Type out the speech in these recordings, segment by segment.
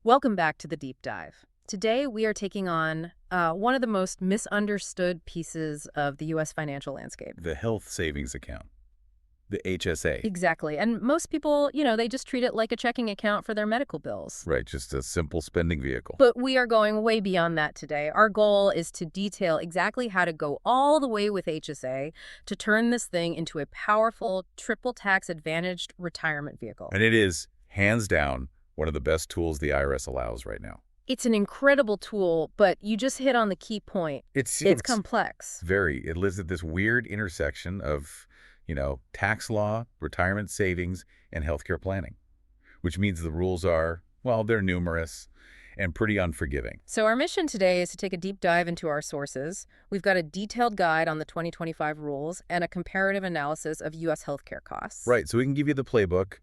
Welcome back to the deep dive. Today, we are taking on one of the most misunderstood pieces of the U.S. financial landscape. The health savings account, the HSA. Exactly. And most people, they just treat it like a checking account for their medical bills. Right, just a simple spending vehicle. But we are going way beyond that today. Our goal is to detail exactly how to go all the way with HSA to turn this thing into a powerful, triple tax advantaged retirement vehicle. And it is, hands down, one of the best tools the IRS allows right now. It's an incredible tool, but you just hit on the key point. It's complex. Very. It lives at this weird intersection of, tax law, retirement savings, and healthcare planning, which means the rules are, well, they're numerous and pretty unforgiving. So our mission today is to take a deep dive into our sources. We've got a detailed guide on the 2025 rules and a comparative analysis of U.S. healthcare costs. Right. So we can give you the playbook.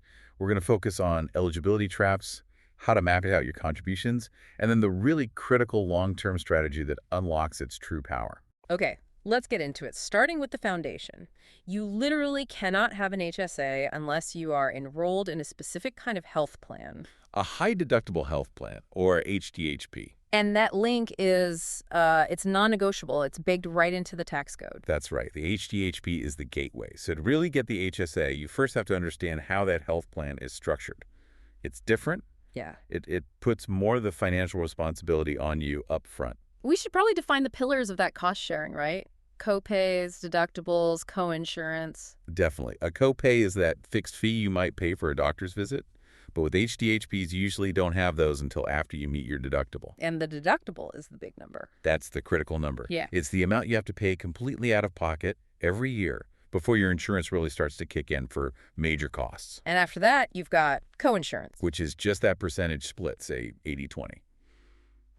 We're going to focus on eligibility traps, how to map out your contributions, and then the really critical long-term strategy that unlocks its true power. Okay, let's get into it. Starting with the foundation. You literally cannot have an HSA unless you are enrolled in a specific kind of health plan. A high-deductible health plan, or HDHP. And that link is, it's non-negotiable. It's baked right into the tax code. That's right. The HDHP is the gateway. So to really get the HSA, you first have to understand how that health plan is structured. It's different. Yeah. It puts more of the financial responsibility on you up front. We should probably define the pillars of that cost sharing, right? Co-pays, deductibles, co-insurance. Definitely. A copay is that fixed fee you might pay for a doctor's visit. But with HDHPs, you usually don't have those until after you meet your deductible. And the deductible is the big number. That's the critical number. Yeah. It's the amount you have to pay completely out of pocket every year before your insurance really starts to kick in for major costs. And after that, you've got co-insurance. Which is just that percentage split, say 80-20.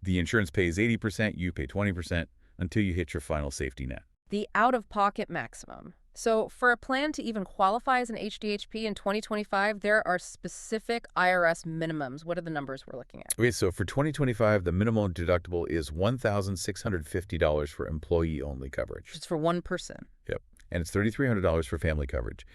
The insurance pays 80%, you pay 20% until you hit your final safety net. The out-of-pocket maximum. So for a plan to even qualify as an HDHP in 2025, there are specific IRS minimums. What are the numbers we're looking at? Okay, so for 2025, the minimum deductible is $1,650 for employee-only coverage. Just for one person. Yep. And it's $3,300 for family coverage.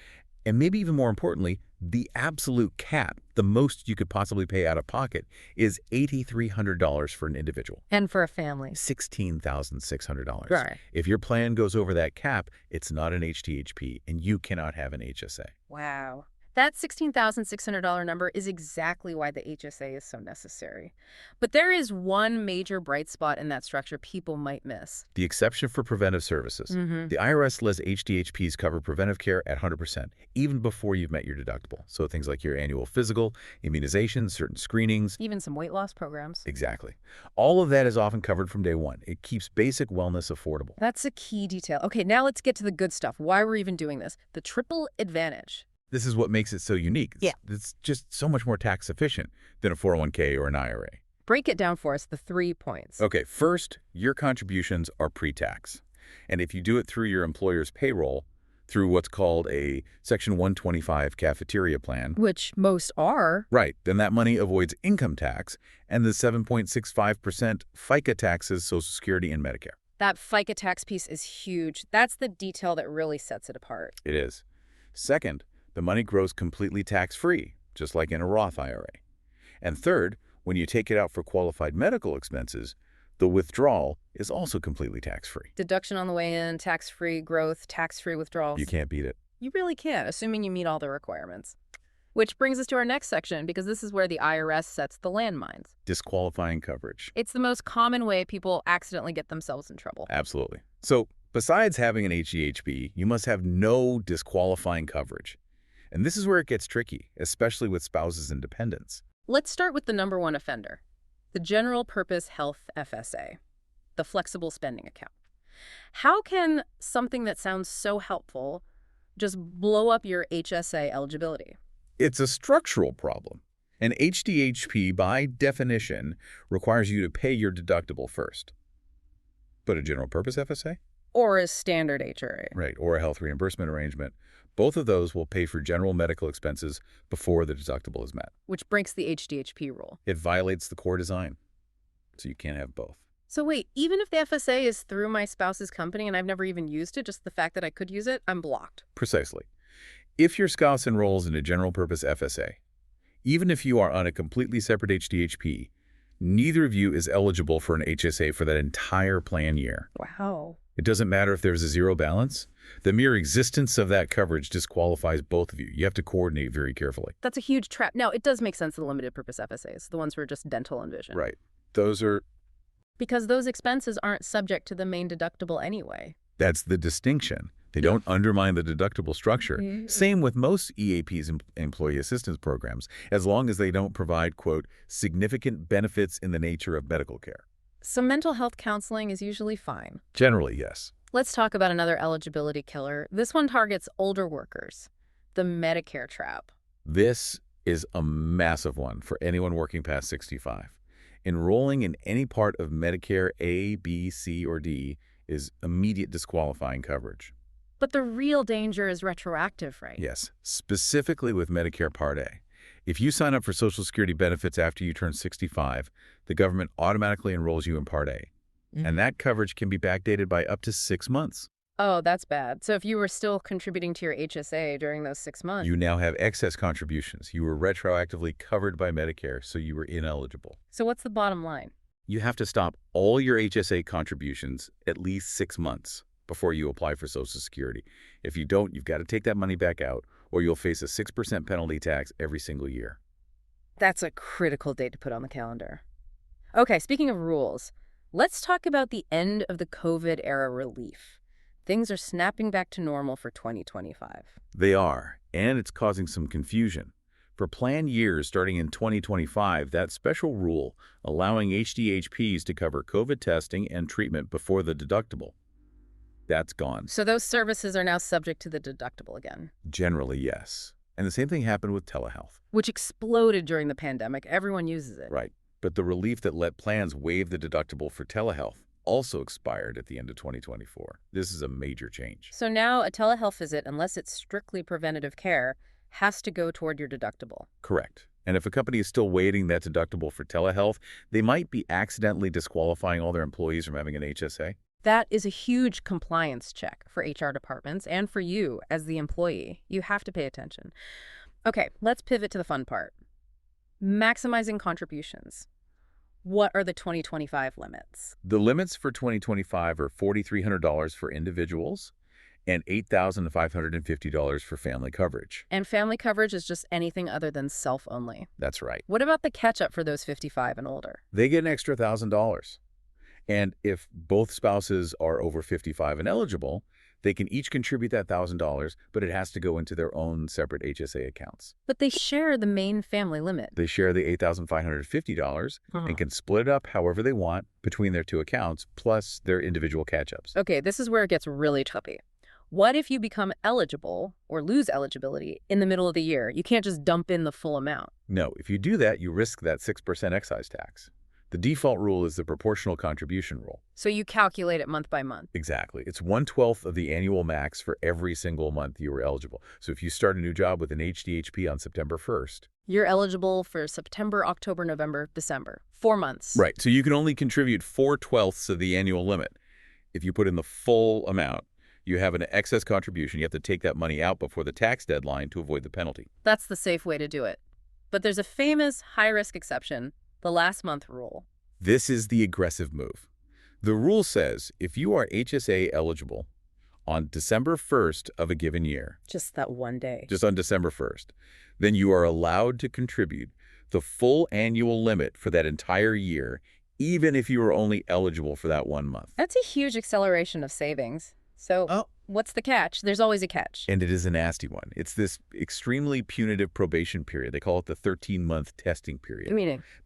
And maybe even more importantly, the absolute cap, the most you could possibly pay out of pocket, is $8,300 for an individual. And for a family? $16,600. Right. If your plan goes over that cap, it's not an HDHP, and you cannot have an HSA. Wow. That $16,600 number is exactly why the HSA is so necessary. But there is one major bright spot in that structure people might miss. The exception for preventive services. The IRS lets HDHPs cover preventive care at 100%, even before you've met your deductible. So things like your annual physical, immunizations, certain screenings. Even some weight loss programs. Exactly. All of that is often covered from day one. It keeps basic wellness affordable. That's a key detail. Okay, now let's get to the good stuff. Why we're even doing this. The triple advantage. This is what makes it so unique. It's just so much more tax efficient than a 401k or an IRA. Break it down for us, the 3 points. Okay, first, your contributions are pre-tax. And if you do it through your employer's payroll, through what's called a Section 125 cafeteria plan. Which most are. Right, then that money avoids income tax and the 7.65% FICA taxes, Social Security and Medicare. That FICA tax piece is huge. That's the detail that really sets it apart. It is. Second, the money grows completely tax-free, just like in a Roth IRA. And third, when you take it out for qualified medical expenses, the withdrawal is also completely tax-free. Deduction on the way in, tax-free growth, tax-free withdrawals. You can't beat it. You really can't, assuming you meet all the requirements. Which brings us to our next section, because this is where the IRS sets the landmines. Disqualifying coverage. It's the most common way people accidentally get themselves in trouble. Absolutely. So, besides having an HDHP, you must have no disqualifying coverage. And this is where it gets tricky, especially with spouses and dependents. Let's start with the number one offender, the General Purpose Health FSA, the flexible spending account. How can something that sounds so helpful just blow up your HSA eligibility? It's a structural problem. An HDHP, by definition, requires you to pay your deductible first. But a general purpose FSA? Or a standard HRA. Right, or a health reimbursement arrangement. Both of those will pay for general medical expenses before the deductible is met. Which breaks the HDHP rule. It violates the core design, so you can't have both. So wait, even if the FSA is through my spouse's company and I've never even used it, just the fact that I could use it, I'm blocked. Precisely. If your spouse enrolls in a general purpose FSA, even if you are on a completely separate HDHP, Neither of you is eligible for an HSA for that entire plan year. Wow. It doesn't matter if there's a zero balance. The mere existence of that coverage disqualifies both of you. You have to coordinate very carefully. That's a huge trap. Now, it does make sense, the limited purpose FSAs, the ones for just dental and vision. Right. Those are... Because those expenses aren't subject to the main deductible anyway. That's the distinction. They don't undermine the deductible structure. Same with most EAPs and employee assistance programs, as long as they don't provide, quote, significant benefits in the nature of medical care. So mental health counseling is usually fine. Generally, yes. Let's talk about another eligibility killer. This one targets older workers, the Medicare trap. This is a massive one for anyone working past 65. Enrolling in any part of Medicare A, B, C, or D is immediate disqualifying coverage. But the real danger is retroactive, right? Yes, specifically with Medicare Part A. If you sign up for Social Security benefits after you turn 65, the government automatically enrolls you in Part A. And that coverage can be backdated by up to 6 months. Oh, that's bad. So if you were still contributing to your HSA during those 6 months... You now have excess contributions. You were retroactively covered by Medicare, so you were ineligible. So what's the bottom line? You have to stop all your HSA contributions at least 6 months before you apply for Social Security. If you don't, you've got to take that money back out, or you'll face a 6% penalty tax every single year. That's a critical date to put on the calendar. Okay, speaking of rules, let's talk about the end of the COVID-era relief. Things are snapping back to normal for 2025. They are, and it's causing some confusion. For plan years starting in 2025, that special rule allowing HDHPs to cover COVID testing and treatment before the deductible, that's gone. So those services are now subject to the deductible again. Generally, yes. And the same thing happened with telehealth. Which exploded during the pandemic. Everyone uses it. Right. But the relief that let plans waive the deductible for telehealth also expired at the end of 2024. This is a major change. So now a telehealth visit, unless it's strictly preventative care, has to go toward your deductible. Correct. And if a company is still waiving that deductible for telehealth, they might be accidentally disqualifying all their employees from having an HSA. That is a huge compliance check for HR departments and for you as the employee. You have to pay attention. Okay, let's pivot to the fun part. Maximizing contributions. What are the 2025 limits? The limits for 2025 are $4,300 for individuals and $8,550 for family coverage. And family coverage is just anything other than self-only. That's right. What about the catch-up for those 55 and older? They get an extra $1,000. And if both spouses are over 55 and eligible, they can each contribute that $1,000, but it has to go into their own separate HSA accounts. But they share the main family limit. They share the $8,550 and can split it up however they want between their two accounts, plus their individual catch-ups. Okay, this is where it gets really tricky. What if you become eligible or lose eligibility in the middle of the year? You can't just dump in the full amount. No, if you do that, you risk that 6% excise tax. The default rule is the proportional contribution rule. So you calculate it month by month. Exactly. It's 1/12 of the annual max for every single month you were eligible. So if you start a new job with an HDHP on September 1st... You're eligible for September, October, November, December. 4 months. Right. So you can only contribute 4/12 of the annual limit. If you put in the full amount, you have an excess contribution. You have to take that money out before the tax deadline to avoid the penalty. That's the safe way to do it. But there's a famous high-risk exception, the last month rule. This is the aggressive move. The rule says if you are HSA eligible on December 1st of a given year, Just that one day. just on December 1st, then you are allowed to contribute the full annual limit for that entire year, even if you are only eligible for that 1 month. That's a huge acceleration of savings. So what's the catch? There's always a catch. And it is a nasty one. It's this extremely punitive probation period. They call it the 13-month testing period.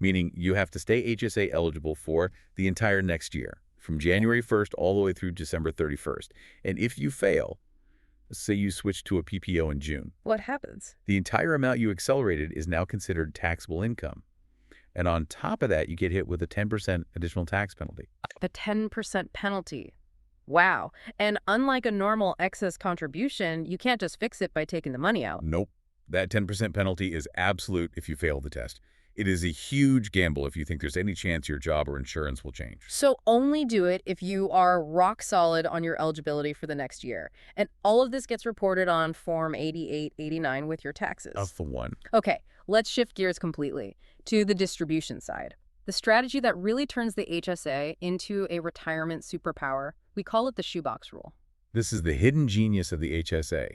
Meaning you have to stay HSA eligible for the entire next year, from January 1st all the way through December 31st. And if you fail, say you switch to a PPO in June, What happens? the entire amount you accelerated is now considered taxable income. And on top of that, you get hit with a 10% additional tax penalty. The 10% penalty. Wow. And unlike a normal excess contribution, you can't just fix it by taking the money out. Nope. That 10% penalty is absolute if you fail the test. It is a huge gamble if you think there's any chance your job or insurance will change. So only do it if you are rock solid on your eligibility for the next year. And all of this gets reported on Form 8889 with your taxes. That's the one. Okay, let's shift gears completely to the distribution side. The strategy that really turns the HSA into a retirement superpower. We call it the shoebox rule. This is the hidden genius of the HSA.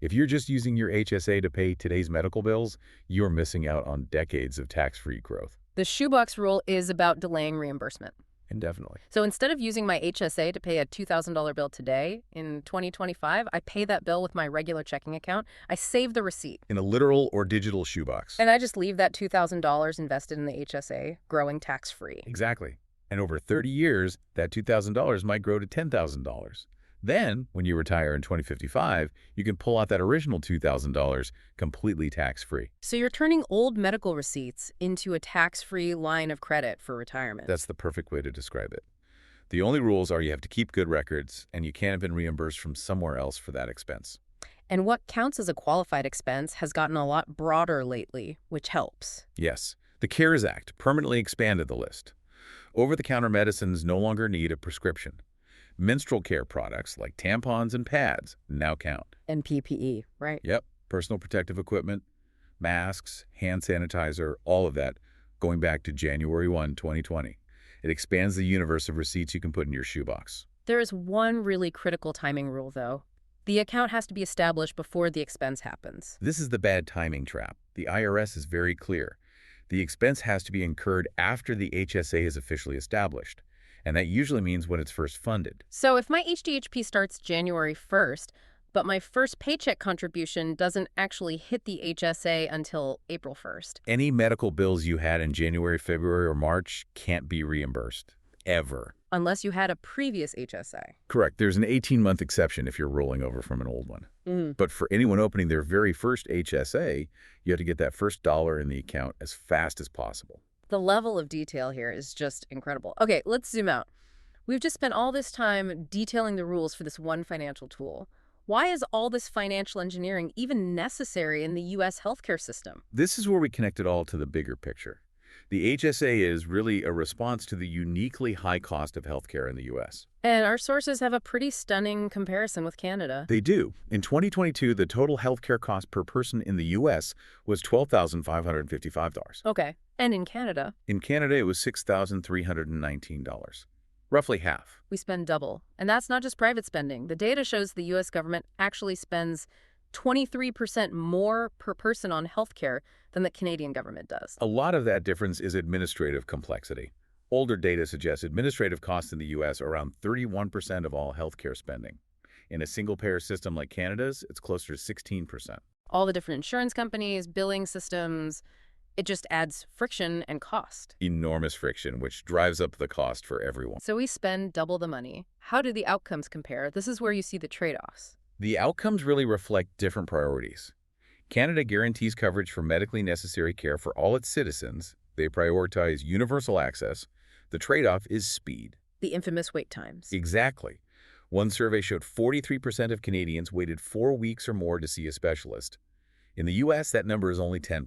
If you're just using your HSA to pay today's medical bills, you're missing out on decades of tax-free growth. The shoebox rule is about delaying reimbursement. Indefinitely. So instead of using my HSA to pay a $2,000 bill today, in 2025, I pay that bill with my regular checking account. I save the receipt. In a literal or digital shoebox. And I just leave that $2,000 invested in the HSA, growing tax-free. Exactly. And over 30 years, that $2,000 might grow to $10,000. Then, when you retire in 2055, you can pull out that original $2,000 completely tax-free. So you're turning old medical receipts into a tax-free line of credit for retirement. That's the perfect way to describe it. The only rules are you have to keep good records, and you can't have been reimbursed from somewhere else for that expense. And what counts as a qualified expense has gotten a lot broader lately, which helps. Yes, the CARES Act permanently expanded the list. Over-the-counter medicines no longer need a prescription. Menstrual care products like tampons and pads now count. And PPE, right? Yep, personal protective equipment, masks, hand sanitizer, all of that, going back to January 1, 2020. It expands the universe of receipts you can put in your shoebox. There is one really critical timing rule, though. The account has to be established before the expense happens. This is the bad timing trap. The IRS is very clear. The expense has to be incurred after the HSA is officially established. And that usually means when it's first funded. So if my HDHP starts January 1st, but my first paycheck contribution doesn't actually hit the HSA until April 1st. Any medical bills you had in January, February, or March can't be reimbursed. Ever. Unless you had a previous HSA. Correct. There's an 18-month exception if you're rolling over from an old one. But for anyone opening their very first HSA, you have to get that first dollar in the account as fast as possible. The level of detail here is just incredible. Okay, let's zoom out. We've just spent all this time detailing the rules for this one financial tool. Why is all this financial engineering even necessary in the U.S. healthcare system? This is where we connect it all to the bigger picture. The HSA is really a response to the uniquely high cost of healthcare in the U.S. And our sources have a pretty stunning comparison with Canada. They do. In 2022, the total healthcare cost per person in the U.S. was $12,555. Okay. And in Canada? In Canada, it was $6,319. Roughly half. We spend double. And that's not just private spending. The data shows the U.S. government actually spends 23% more per person on healthcare than the Canadian government does. A lot of that difference is administrative complexity. Older data suggests administrative costs in the U.S. are around 31% of all healthcare spending. In a single-payer system like Canada's, it's closer to 16%. All the different insurance companies, billing systems, it just adds friction and cost. Enormous friction, which drives up the cost for everyone. So we spend double the money. How do the outcomes compare? This is where you see the trade-offs. The outcomes really reflect different priorities. Canada guarantees coverage for medically necessary care for all its citizens. They prioritize universal access. The trade-off is speed. The infamous wait times. Exactly. One survey showed 43% of Canadians waited 4 weeks or more to see a specialist. In the U.S., that number is only 10%.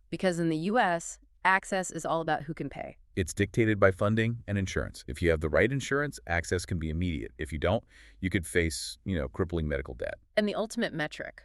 Because in the U.S., access is all about who can pay. It's dictated by funding and insurance. If you have the right insurance, access can be immediate. If you don't, you could face, crippling medical debt. And the ultimate metric,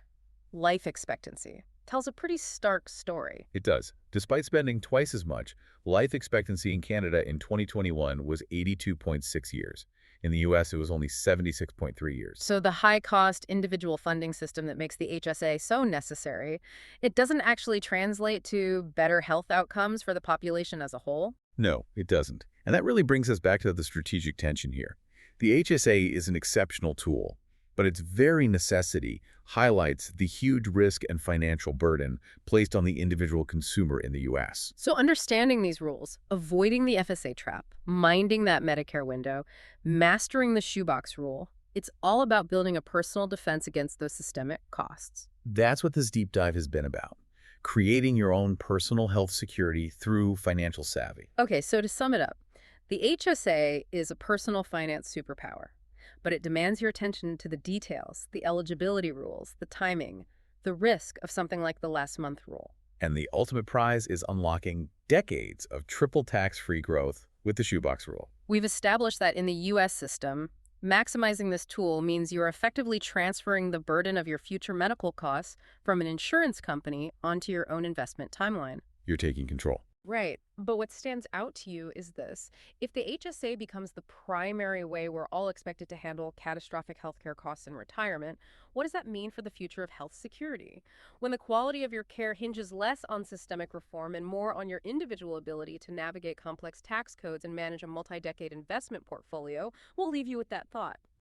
life expectancy, tells a pretty stark story. It does. Despite spending twice as much, life expectancy in Canada in 2021 was 82.6 years. In the U.S., it was only 76.3 years. So the high-cost individual funding system that makes the HSA so necessary, it doesn't actually translate to better health outcomes for the population as a whole? No, it doesn't. And that really brings us back to the strategic tension here. The HSA is an exceptional tool, but its very necessity highlights the huge risk and financial burden placed on the individual consumer in the U.S. So understanding these rules, avoiding the FSA trap, minding that Medicare window, mastering the shoebox rule, it's all about building a personal defense against those systemic costs. That's what this deep dive has been about. Creating your own personal health security through financial savvy. Okay, so to sum it up, the HSA is a personal finance superpower. But it demands your attention to the details, the eligibility rules, the timing, the risk of something like the last month rule. And the ultimate prize is unlocking decades of triple tax-free growth with the shoebox rule. We've established that in the U.S. system, maximizing this tool means you're effectively transferring the burden of your future medical costs from an insurance company onto your own investment timeline. You're taking control. Right. But what stands out to you is this. If the HSA becomes the primary way we're all expected to handle catastrophic healthcare costs in retirement, what does that mean for the future of health security? When the quality of your care hinges less on systemic reform and more on your individual ability to navigate complex tax codes and manage a multi-decade investment portfolio, we'll leave you with that thought.